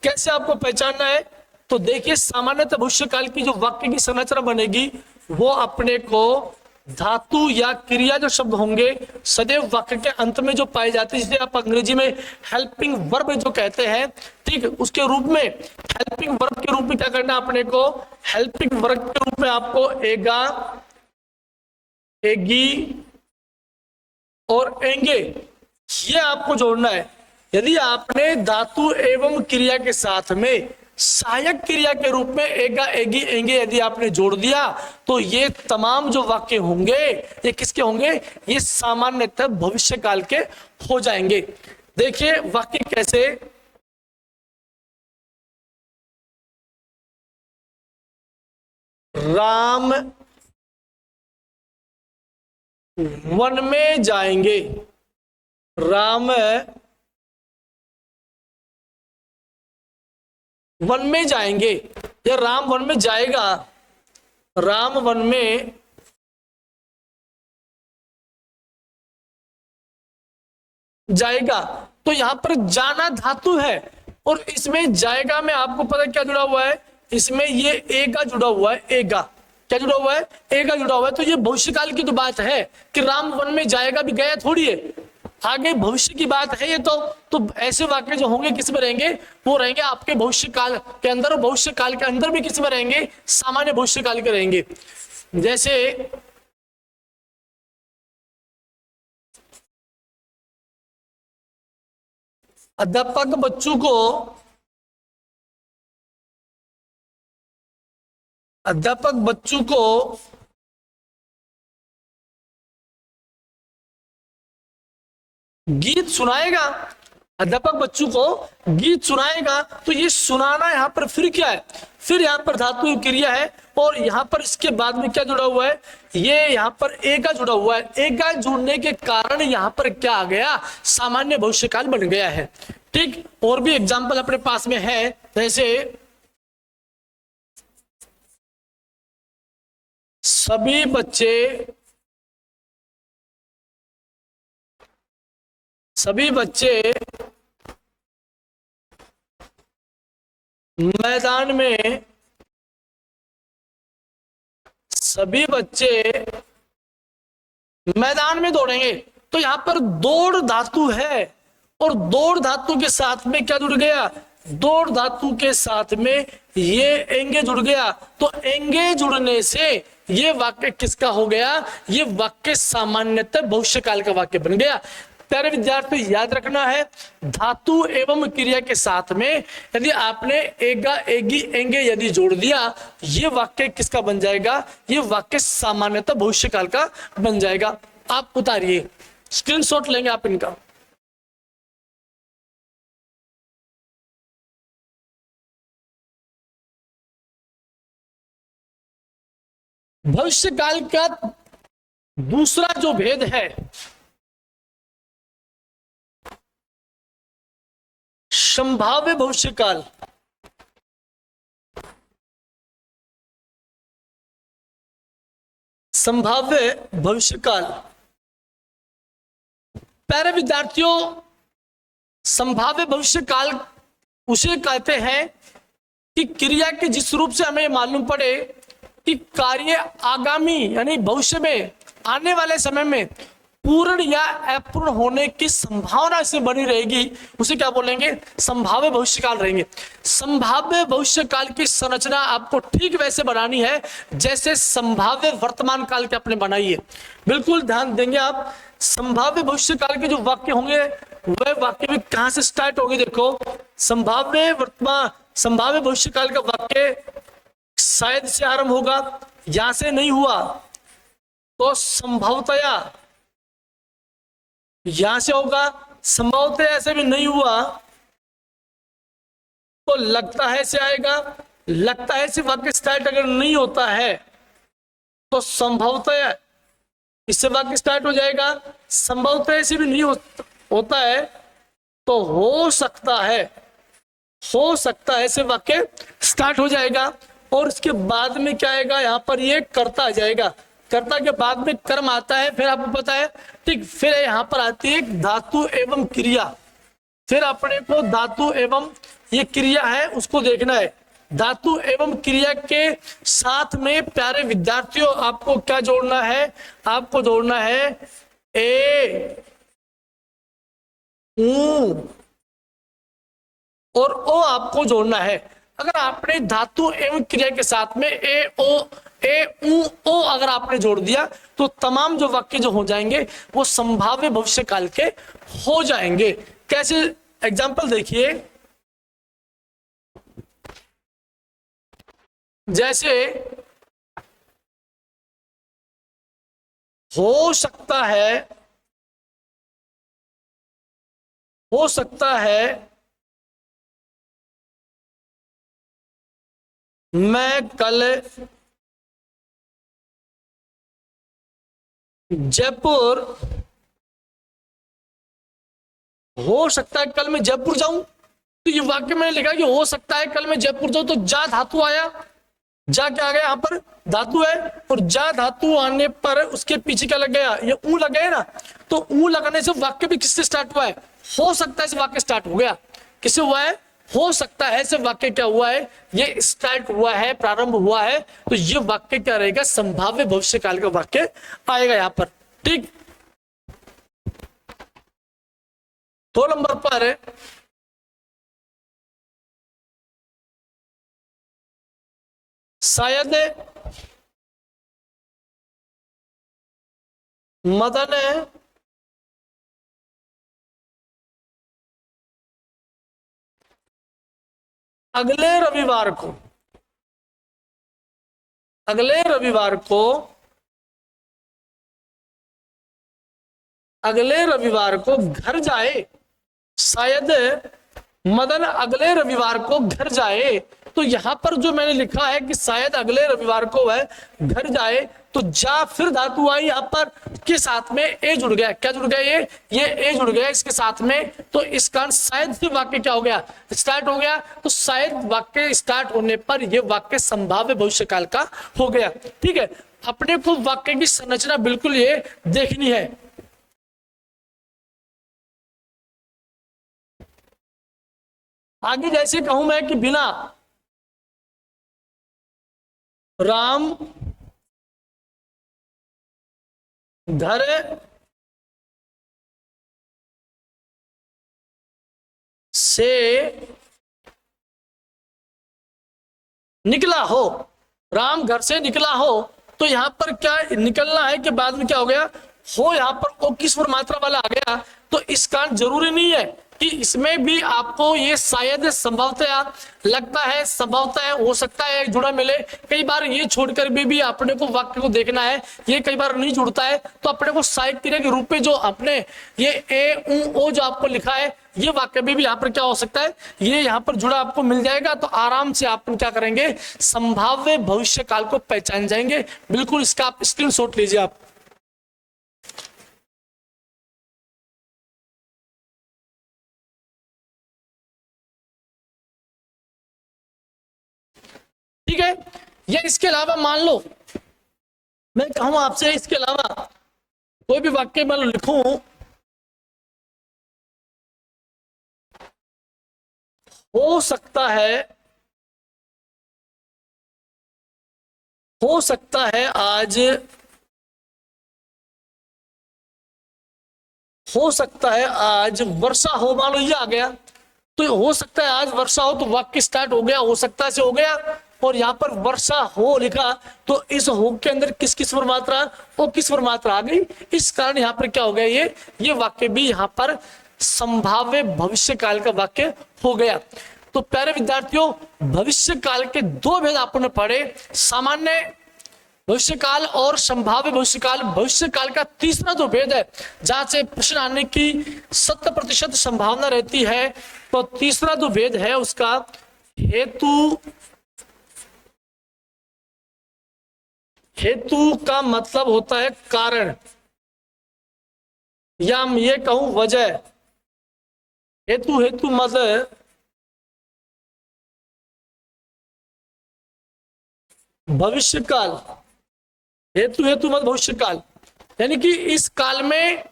कैसे आपको पहचानना है, तो देखिए सामान्यतः भविष्यकाल की जो वाक्य की संरचना बनेगी वो अपने को धातु या क्रिया जो शब्द होंगे सदैव वाक्य के अंत में जो पाए जाते हैं, जिसे आप अंग्रेजी में हेल्पिंग वर्ब जो कहते हैं, ठीक, उसके रूप में हेल्पिंग वर्ब के रूप में क्या करना है अपने को, हेल्पिंग वर्ब के रूप में आपको एगा, एगी और एंगे ये आपको जोड़ना है। यदि आपने धातु एवं क्रिया के साथ में सहायक क्रिया के रूप में एगा, एगी, एंगे यदि आपने जोड़ दिया तो ये तमाम जो वाक्य होंगे ये किसके होंगे, ये सामान्यतः भविष्यकाल के हो जाएंगे। देखिए वाक्य कैसे, राम वन में जाएंगे, राम वन में जाएंगे या राम वन में जाएगा, राम वन में जाएगा। तो यहां पर जाना धातु है और इसमें जाएगा में आपको पता क्या जुड़ा हुआ है, इसमें ये एगा जुड़ा हुआ है, एगा क्या जुड़ा हुआ है, एगा जुड़ा हुआ है। तो ये भविष्यकाल की तो बात है कि राम वन में जाएगा, भी गया थोड़ी है, आगे भविष्य की बात है ये तो ऐसे वाक्य जो होंगे किस में रहेंगे, वो रहेंगे आपके भविष्यकाल के अंदर, और भविष्यकाल के अंदर भी किस में रहेंगे, सामान्य भविष्यकाल के रहेंगे। जैसे अध्यापक बच्चों को गीत सुनाएगा, अध्यापक बच्चों को गीत सुनाएगा। तो ये सुनाना यहाँ पर फिर क्या है, फिर यहाँ पर धातु क्रिया है और यहाँ पर इसके बाद में क्या जुड़ा हुआ है, ये यहाँ पर एगा जुड़ा हुआ है। एगा जुड़ने के कारण यहाँ पर क्या आ गया, सामान्य भविष्यकाल बन गया है। ठीक, और भी एग्जाम्पल अपने पास में है, जैसे सभी बच्चे मैदान में, सभी बच्चे मैदान में दौड़ेंगे। तो यहां पर दौड़ धातु है और दौड़ धातु के साथ में क्या जुड़ गया, दौड़ धातु के साथ में ये एंगे जुड़ गया। तो एंगे जुड़ने से ये वाक्य किसका हो गया, ये वाक्य सामान्यतः भविष्यकाल का वाक्य बन गया। प्यारे विद्यार्थी याद रखना है, धातु एवं क्रिया के साथ में यदि आपने एगा, एगी, एंगे यदि जोड़ दिया, ये वाक्य किसका बन जाएगा, ये वाक्य सामान्यतः भविष्यकाल का बन जाएगा। आप उतारिए, स्क्रीनशॉट लेंगे आप इनका। भविष्यकाल का दूसरा जो भेद है संभाव्य भविष्यकाल। संभाव्य भविष्यकाल, प्यारे विद्यार्थियों, संभाव्य भविष्यकाल उसे कहते हैं कि क्रिया के जिस रूप से हमें मालूम पड़े कि कार्य आगामी यानी भविष्य में आने वाले समय में पूर्ण या अपूर्ण होने की संभावना से बनी रहेगी, उसे क्या बोलेंगे, संभाव्य भविष्यकाल रहेंगे। संभाव्य भविष्यकाल की संरचना आपको ठीक वैसे बनानी है जैसे संभाव्य वर्तमान काल की आपने बनाई है। बिल्कुल ध्यान देंगे आप, संभाव्य भविष्यकाल के जो वाक्य होंगे वह वाक्य भी कहां से स्टार्ट होंगे। देखो, संभाव्य भविष्यकाल का वाक्य शायद से आरंभ होगा, यहां से नहीं हुआ तो संभवतया यहां से होगा, संभवतया ऐसे भी नहीं हुआ तो लगता है से आएगा, लगता है से वाक्य स्टार्ट अगर नहीं होता है तो संभवतः इससे वाक्य स्टार्ट हो जाएगा, संभवतः से भी नहीं होता है तो हो सकता है से वाक्य स्टार्ट हो जाएगा। और इसके बाद में क्या आएगा, यहां पर ये कर्ता आ जाएगा, कर्ता के बाद में कर्म आता है, फिर आपको पता है ठीक, फिर यहां पर आती है धातु एवं क्रिया, फिर अपने को धातु एवं ये क्रिया है उसको देखना है। धातु एवं क्रिया के साथ में प्यारे विद्यार्थियों आपको क्या जोड़ना है, आपको जोड़ना है ए ऊ और ओ आपको जोड़ना है। अगर आपने धातु एवं क्रिया के साथ में ए ऊ ओ अगर आपने जोड़ दिया तो तमाम जो वाक्य जो हो जाएंगे वो संभाव्य भविष्य काल के हो जाएंगे। कैसे, एग्जाम्पल देखिए, जैसे हो सकता है मैं कल जयपुर, हो सकता है कल मैं जयपुर जाऊं, तो ये वाक्य मैंने लिखा कि हो सकता है कल मैं जयपुर जाऊं, तो जा धातु आया, जा क्या आ गया, यहां पर धातु है, और जा धातु आने पर उसके पीछे क्या लग गया, ये ऊ लग गया ना, तो ऊ लगने से वाक्य भी किससे स्टार्ट हुआ है, हो सकता है से वाक्य स्टार्ट हो गया, किससे हुआ है, हो सकता है से वाक्य क्या हुआ है, ये स्टार्ट हुआ है, प्रारंभ हुआ है, तो ये वाक्य क्या रहेगा, संभाव्य भविष्य काल का वाक्य आएगा यहां पर। ठीक, 2 नंबर पर शायद मदन अगले रविवार को घर जाए, शायद मदन अगले रविवार को घर जाए, तो यहां पर जो मैंने लिखा है कि शायद अगले रविवार को वह घर जाए, तो जा फिर धातु आई यहां पर के साथ में ए जुड़ गया, क्या जुड़ गया, ये ए जुड़ गया इसके साथ में, तो इस कारण शायद से वाक्य क्या हो गया, स्टार्ट हो गया, तो शायद वाक्य स्टार्ट होने पर यह वाक्य संभाव्य भविष्य काल का हो गया। ठीक है, अपने को वाक्य की संरचना बिल्कुल ये देखनी है। आगे जैसे कहूं मैं कि बिना राम घर से निकला हो, राम घर से निकला हो, तो यहां पर क्या निकलना है कि बाद में क्या हो गया, हो यहां पर ओ किस मात्रा वाला आ गया, तो इस कारण जरूरी नहीं है कि इसमें भी आपको ये शायद संभवतः लगता है, संभवतः हो सकता है जुड़ा मिले, कई बार ये छोड़कर भी अपने को वाक्य को देखना है, ये कई बार नहीं जुड़ता है, तो अपने को सहायक क्रिया के रूप में जो अपने ये ए ऊ ओ जो आपको लिखा है, ये वाक्य भी यहाँ पर क्या हो सकता है, ये यहाँ पर जुड़ा आपको मिल जाएगा, तो आराम से आप क्या करेंगे, संभाव्य भविष्य काल को पहचान जाएंगे। बिल्कुल इसका आप स्क्रीनशॉट लीजिए आप। ठीक है, या इसके अलावा मान लो मैं कहूं आपसे, इसके अलावा कोई भी वाक्य मान लो लिखूं, हो सकता है आज, हो सकता है आज वर्षा हो, मान लो ये आ गया, तो हो सकता है आज वर्षा हो, तो वाक्य स्टार्ट हो गया, हो सकता है से हो गया, और यहाँ पर वर्षा हो लिखा, तो इस हो के अंदर किस किस पर मात्रा, वो किस पर मात्रा आ गई, इस कारण यहाँ पर क्या हो गया, ये वाक्य भी यहाँ पर संभाव्य भविष्य काल का वाक्य हो गया। तो प्यारे विद्यार्थियों, भविष्य काल के दो भेद आपने पढ़े, सामान्य भविष्य काल और संभाव्य भविष्य काल। भविष्य काल का तीसरा जो भेद है, जहां से प्रश्न आने की 70% संभावना रहती है, तो तीसरा जो भेद है उसका हेतु का मतलब होता है कारण, या हम ये कहूं वजह। हेतु मतलब भविष्य काल, हेतु मतलब भविष्य काल, यानी कि इस काल में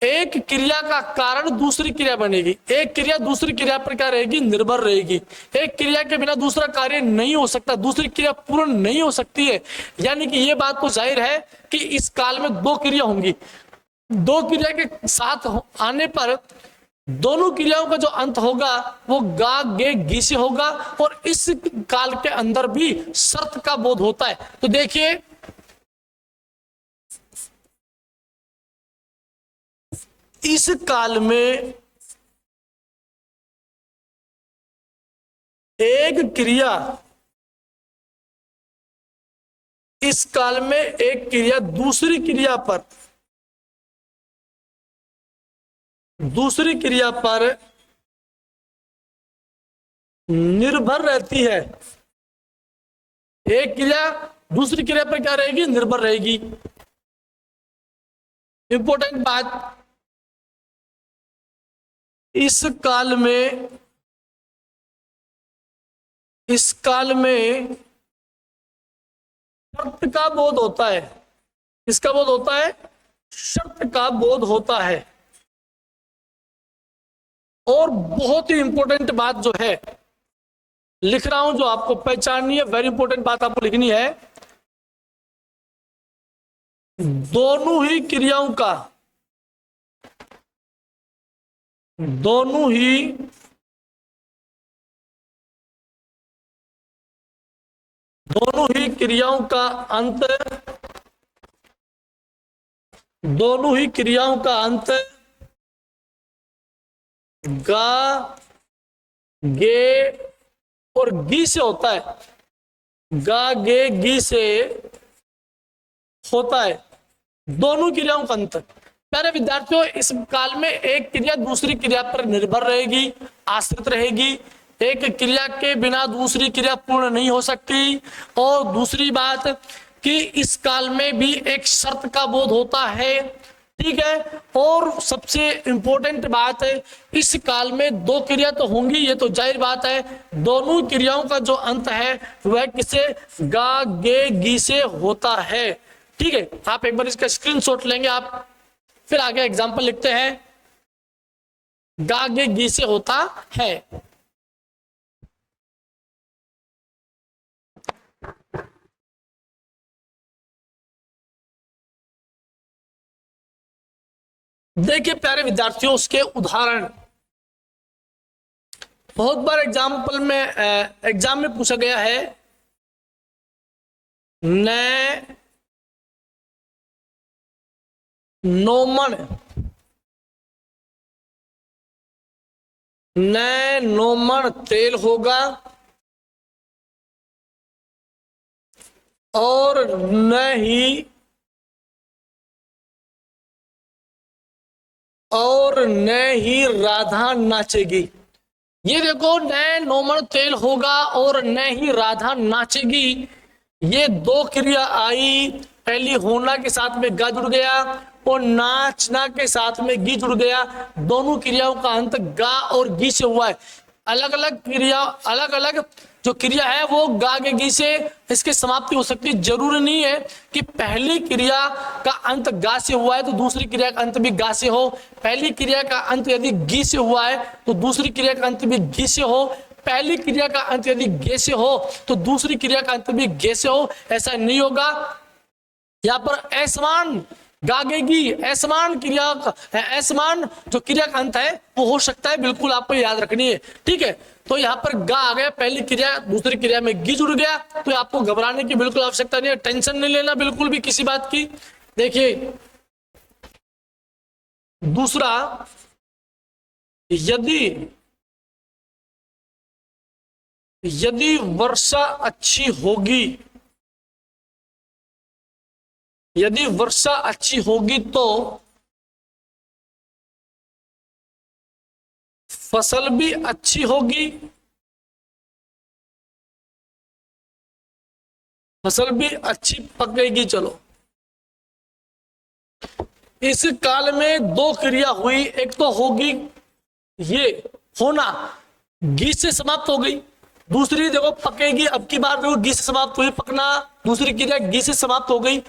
एक क्रिया का कारण दूसरी क्रिया बनेगी, एक क्रिया दूसरी क्रिया पर क्या रहेगी, निर्भर रहेगी। एक क्रिया के बिना दूसरा कार्य नहीं हो सकता, दूसरी क्रिया पूर्ण नहीं हो सकती है। यानी कि ये बात तो जाहिर है कि इस काल में दो क्रिया होंगी, दो क्रिया के साथ आने पर दोनों क्रियाओं का जो अंत होगा वो गा गे गी से होगा, और इस काल के अंदर भी शर्त का बोध होता है। तो देखिए, इस काल में एक क्रिया, इस काल में एक क्रिया दूसरी क्रिया पर निर्भर रहती है। एक क्रिया दूसरी क्रिया पर क्या रहेगी, निर्भर रहेगी। इंपॉर्टेंट बात, इस काल में शर्त का बोध होता है। किसका बोध होता है, शर्त का बोध होता है। और बहुत ही इंपॉर्टेंट बात जो है लिख रहा हूं, जो आपको पहचाननी है, वेरी इंपॉर्टेंट बात आपको लिखनी है, दोनों ही क्रियाओं का, दोनों ही क्रियाओं का अंत, दोनों ही क्रियाओं का अंत गा गे और गी से होता है। गा गे गी से होता है, दोनों क्रियाओं का अंत। प्यारे विद्यार्थियों, इस काल में एक क्रिया दूसरी क्रिया पर निर्भर रहेगी, आश्रित रहेगी। एक क्रिया के बिना दूसरी क्रिया पूर्ण नहीं हो सकती। और दूसरी बात कि इस काल में भी एक शर्त का बोध होता है, ठीक है। और सबसे इंपॉर्टेंट बात है, इस काल में दो क्रिया तो होंगी, ये तो जाहिर बात है। दोनों क्रियाओं का जो अंत है वह किसे, गा गे गी से होता है, ठीक है। आप एक बार इसका स्क्रीनशॉट लेंगे आप, फिर आगे एग्जांपल लिखते हैं। गा गे गी से होता है। देखिए प्यारे विद्यार्थियों, उसके उदाहरण बहुत बार एग्जाम में पूछा गया है। नोमन तेल होगा और न ही राधा नाचेगी। ये देखो, न नोमन तेल होगा और न ही राधा नाचेगी, ये दो क्रिया आई। पहली होना के साथ में गा जुड़ गया और नाचना के साथ में गी जुड़ गया। दोनों क्रियाओं का अंत गा और गी से हुआ है। अलग अलग क्रिया, अलग अलग जो क्रिया है वो गा के गी से इसकी समाप्ति हो सकती है। जरूरी नहीं है कि पहली क्रिया का अंत गा से हुआ है तो दूसरी क्रिया का अंत भी गा से हो। पहली क्रिया का अंत यदि गी से हुआ है तो दूसरी क्रिया का अंत भी गी से हो। पहली क्रिया का अंत यदि गे से हो तो दूसरी क्रिया का अंत भी गे से हो। ऐसा नहीं होगा। यहाँ पर असमान गागेगी, असमान क्रिया का, असमान जो क्रिया का अंत है वो हो सकता है, बिल्कुल आपको याद रखनी है, ठीक है। तो यहाँ पर गा आ गया, पहली क्रिया दूसरी क्रिया में गी जुड़ गया, तो आपको घबराने की बिल्कुल आवश्यकता नहीं है, टेंशन नहीं लेना बिल्कुल भी किसी बात की। देखिए दूसरा, यदि यदि वर्षा अच्छी होगी, यदि वर्षा अच्छी होगी तो फसल भी अच्छी होगी, फसल भी अच्छी पकेगी। चलो, इस काल में दो क्रिया हुई, एक तो होगी ये होना, गी से समाप्त हो गई। दूसरी देखो पकेगी, अब की बार देखो गी से समाप्त हुई, पकना दूसरी क्रिया गी से समाप्त हो गई।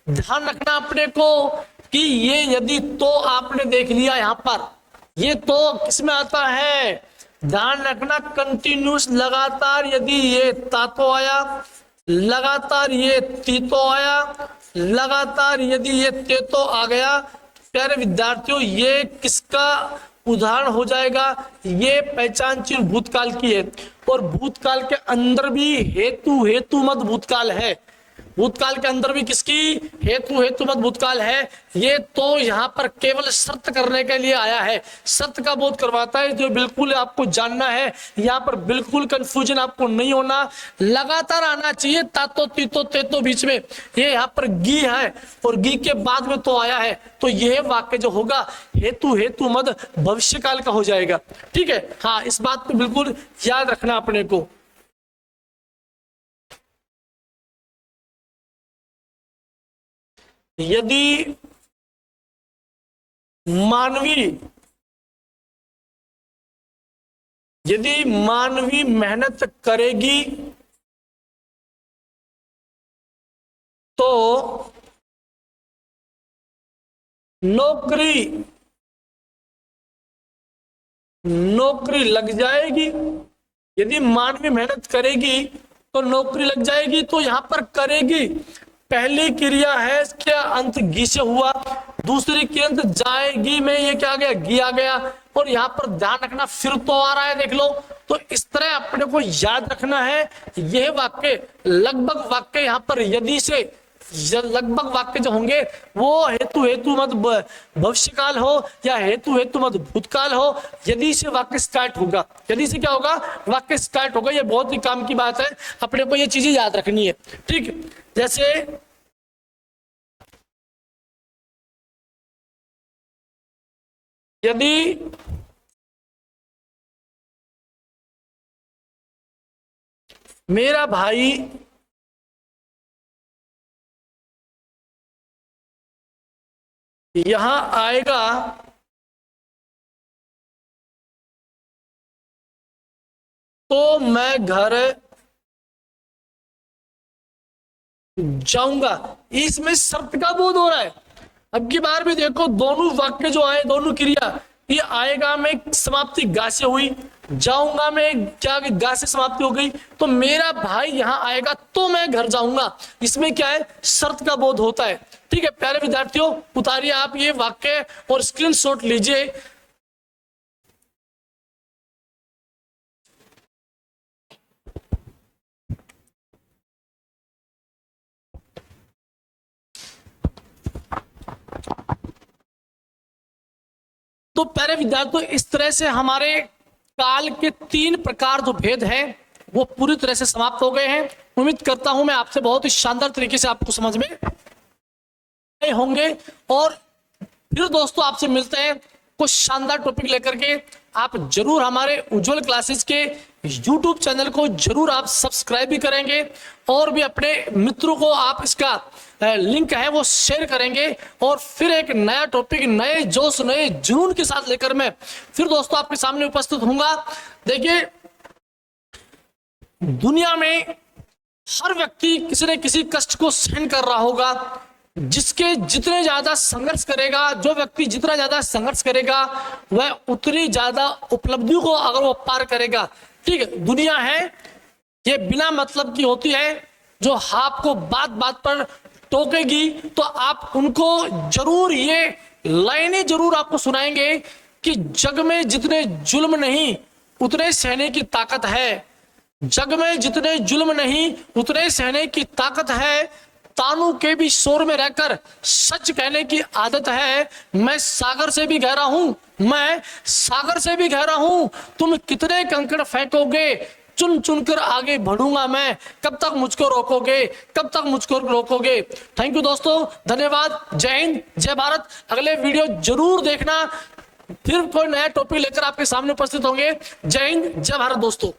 ध्यान रखना अपने को कि ये यदि तो आपने देख लिया यहां पर, ये तो किसमें आता है, ध्यान रखना कंटिन्यूस लगातार, यदि ये तातो आया, लगातार ये तीतो आया, लगातार यदि ये तेतो आ गया, प्यारे विद्यार्थियों ये किसका उदाहरण हो जाएगा, ये पहचान चिन्ह भूतकाल की है। और भूतकाल के अंदर भी हेतु हेतु मत भूतकाल है, भूतकाल के अंदर भी किसकी हेतु हेतु मत भूतकाल है। ये तो यहाँ पर केवल शर्त करने के लिए आया है, शर्त का बोध करवाता है, जो बिल्कुल आपको जानना है। यहाँ पर बिल्कुल कंफ्यूजन आपको नहीं होना, लगातार आना चाहिए, तातो तीतो तेतो बीच में। ये यहाँ पर गी है और गी के बाद में तो आया है, तो यह वाक्य जो होगा हेतु हेतु मद भविष्य काल का हो जाएगा। ठीक है, हाँ, इस बात को बिल्कुल याद रखना अपने को। यदि मानवी मेहनत करेगी तो नौकरी लग जाएगी। यदि मानवी मेहनत करेगी तो नौकरी लग जाएगी। तो यहां पर करेगी पहली क्रिया है, इसका अंत गी से हुआ, दूसरी के अंत जाएगी में ये क्या आ गया, गी आ गया। और यहाँ पर ध्यान रखना फिर तो आ रहा है, देख लो। तो इस तरह अपने को याद रखना है। यह वाक्य लगभग वाक्य यहाँ पर यदि से लगभग वाक्य जो होंगे वो हेतु हेतु मत भविष्यकाल हो या हेतु हेतु मत भूतकाल हो, यदि से वाक्य स्टार्ट होगा। यदि से क्या होगा, वाक्य स्टार्ट होगा। ये बहुत ही काम की बात है, अपने को ये चीजें याद रखनी है। ठीक, जैसे यदि मेरा भाई यहां आएगा तो मैं घर जाऊंगा। इसमें शर्त का बोध हो रहा है। अब की बार भी देखो, दोनों वाक्य जो आए, दोनों क्रिया, ये आएगा में समाप्ति गा से हुई, जाऊंगा में क्या गा से समाप्ति हो गई। तो मेरा भाई यहां आएगा तो मैं घर जाऊंगा, इसमें क्या है, शर्त का बोध होता है। ठीक है प्यारे विद्यार्थियों, उतारिए आप ये वाक्य और स्क्रीनशॉट लीजिए। तो प्यारे विद्यार्थियों, इस तरह से हमारे काल के 3 प्रकार जो भेद हैं वो पूरी तरह से समाप्त हो गए हैं। उम्मीद करता हूं मैं आपसे बहुत ही शानदार तरीके से आपको समझ में होंगे। और फिर दोस्तों आपसे मिलते हैं कुछ शानदार टॉपिक लेकर के। आप जरूर हमारे उज्जवल क्लासेस के YouTube चैनल को जरूर आप सब्सक्राइब भी करेंगे और भी अपने मित्रों को आप इसका लिंक है वो शेयर करेंगे। और फिर एक नया टॉपिक नए जोश नए जुनून के साथ लेकर मैं फिर दोस्तों आपके सामने उपस्थित होऊंगा। देखिए, दुनिया में हर व्यक्ति किसी न किसी कष्ट को सहन कर रहा होगा। जिसके जितने ज्यादा संघर्ष करेगा, जो व्यक्ति जितना ज्यादा संघर्ष करेगा वह उतनी ज्यादा उपलब्धियों को अगर वो पार करेगा। ठीक है, दुनिया है ये बिना मतलब की होती है, जो आपको बात बात पर टोकेगी तो आप उनको जरूर ये लाइनें जरूर आपको सुनाएंगे कि जग में जितने जुल्म नहीं उतने सहने की ताकत है, जग में जितने जुल्म नहीं उतने सहने की ताकत है, तानू के भी शोर में रहकर सच कहने की आदत है, मैं सागर से भी गहरा हूं, मैं सागर से भी गहरा हूं, तुम कितने कंकड़ फेंकोगे चुन चुनकर आगे बढ़ूंगा मैं, कब तक मुझको रोकोगे, कब तक मुझको रोकोगे। थैंक यू दोस्तों, धन्यवाद, जय हिंद, जय भारत। अगले वीडियो जरूर देखना, फिर कोई नया टॉपिक लेकर आपके सामने उपस्थित होंगे। जय हिंद, जय भारत दोस्तों।